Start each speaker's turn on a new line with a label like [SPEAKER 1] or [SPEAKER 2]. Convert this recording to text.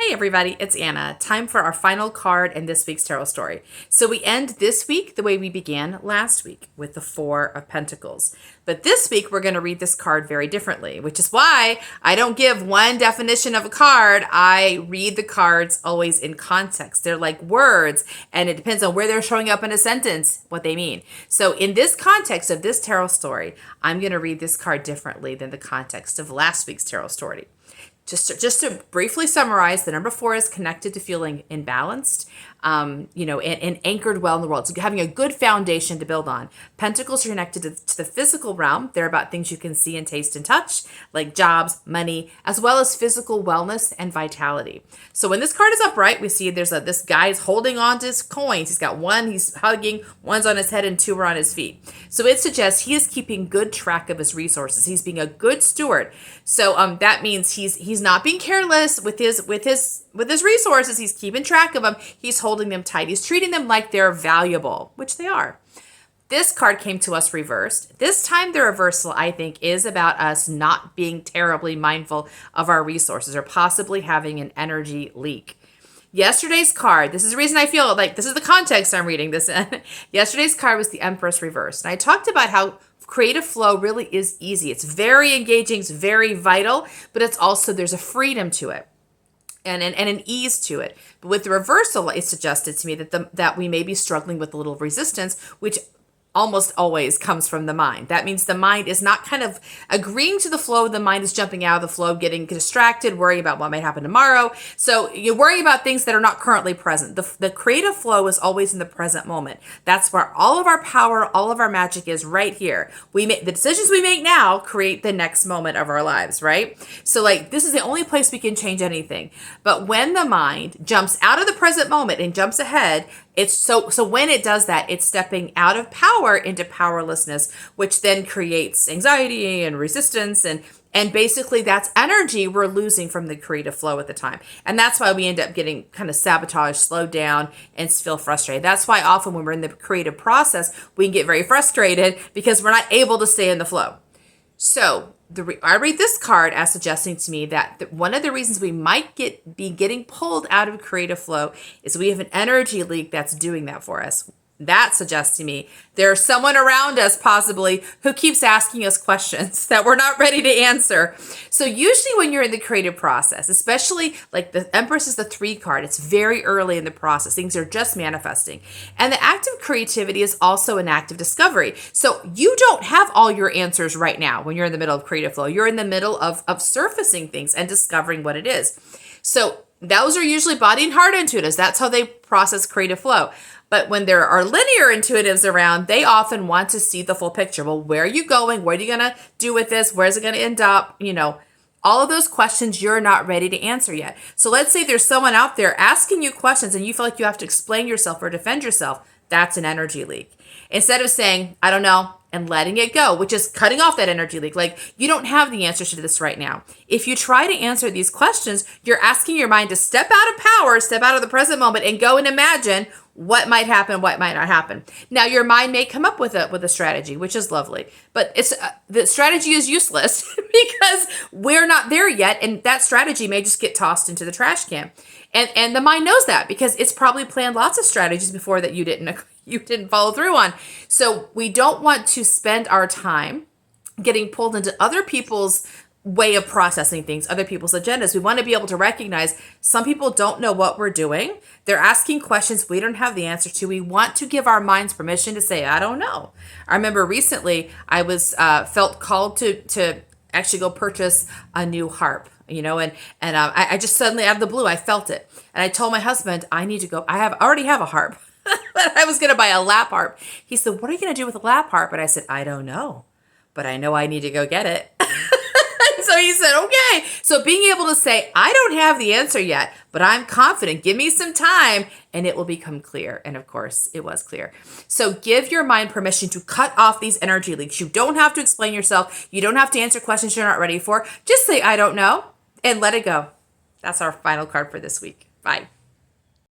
[SPEAKER 1] Hey everybody, it's Anna. Time for our final card in this week's tarot story. So we end this week the way we began last week with the Four of Pentacles. But this week we're going to read this card very differently, which is why I don't give one definition of a card. I read the cards always in context. They're like words, and it depends on where they're showing up in a sentence, what they mean. So in this context of this tarot story, I'm going to read this card differently than the context of last week's tarot story. Just to briefly summarize, the number 4 is connected to feeling imbalanced, and anchored well in the world. So having a good foundation to build on. Pentacles are connected to the physical realm. They're about things you can see and taste and touch, like jobs, money, as well as physical wellness and vitality. So when this card is upright, we see this guy is holding on to his coins. He's got one, he's hugging, one's on his head and 2 are on his feet. So it suggests he is keeping good track of his resources. He's being a good steward. So that means he's not being careless with his resources. He's keeping track of them. He's holding them tight. He's treating them like they're valuable, which they are. This card came to us reversed. This time the reversal, I think, is about us not being terribly mindful of our resources or possibly having an energy leak. Yesterday's card, this is the reason I feel like this is the context I'm reading this in. Yesterday's card was the Empress reversed. And I talked about how creative flow really is easy. It's very engaging, it's very vital, but it's also, there's a freedom to it and an ease to it. But with the reversal, it suggested to me that we may be struggling with a little resistance, which almost always comes from the mind. That means the mind is not kind of agreeing to the flow. The mind is jumping out of the flow, getting distracted, worrying about what might happen tomorrow. So you're worrying about things that are not currently present. The creative flow is always in the present moment. That's where all of our power, all of our magic is right here. The decisions we make now create the next moment of our lives, right? So this is the only place we can change anything. But when the mind jumps out of the present moment and jumps ahead, it's so when it does that, it's stepping out of power into powerlessness, which then creates anxiety and resistance. And basically that's energy we're losing from the creative flow at the time. And that's why we end up getting kind of sabotaged, slowed down, and feel frustrated. That's why often when we're in the creative process, we can get very frustrated because we're not able to stay in the flow. So I read this card as suggesting to me that one of the reasons we might be getting pulled out of creative flow is we have an energy leak that's doing that for us. That suggests to me there's someone around us possibly who keeps asking us questions that we're not ready to answer. So usually when you're in the creative process, especially like the Empress is the 3 card, it's very early in the process. Things are just manifesting. And the act of creativity is also an act of discovery. So you don't have all your answers right now when you're in the middle of creative flow. You're in the middle of surfacing things and discovering what it is. So those are usually body and heart intuitives. That's how they process creative flow. But when there are linear intuitives around, they often want to see the full picture. Well, where are you going? What are you going to do with this? Where's it going to end up? All of those questions you're not ready to answer yet. So let's say there's someone out there asking you questions and you feel like you have to explain yourself or defend yourself. That's an energy leak. Instead of saying, I don't know, and letting it go, which is cutting off that energy leak. Like, you don't have the answers to this right now. If you try to answer these questions, you're asking your mind to step out of power, step out of the present moment, and go and imagine what might happen, what might not happen. Now, your mind may come up with a strategy, which is lovely, but the strategy is useless because we're not there yet, and that strategy may just get tossed into the trash can. And the mind knows that because it's probably planned lots of strategies before that you didn't follow through on. So we don't want to spend our time getting pulled into other people's way of processing things, other people's agendas. We want to be able to recognize some people don't know what we're doing. They're asking questions we don't have the answer to. We want to give our minds permission to say, I don't know. I remember recently I felt called to actually go purchase a new harp. I just suddenly out of the blue, I felt it. And I told my husband, I need to go. I already have a harp, but I was going to buy a lap harp. He said, what are you going to do with a lap harp? And I said, I don't know, but I know I need to go get it. So he said, okay. So being able to say, I don't have the answer yet, but I'm confident. Give me some time and it will become clear. And of course, it was clear. So give your mind permission to cut off these energy leaks. You don't have to explain yourself. You don't have to answer questions you're not ready for. Just say, I don't know, and let it go. That's our final card for this week. Bye.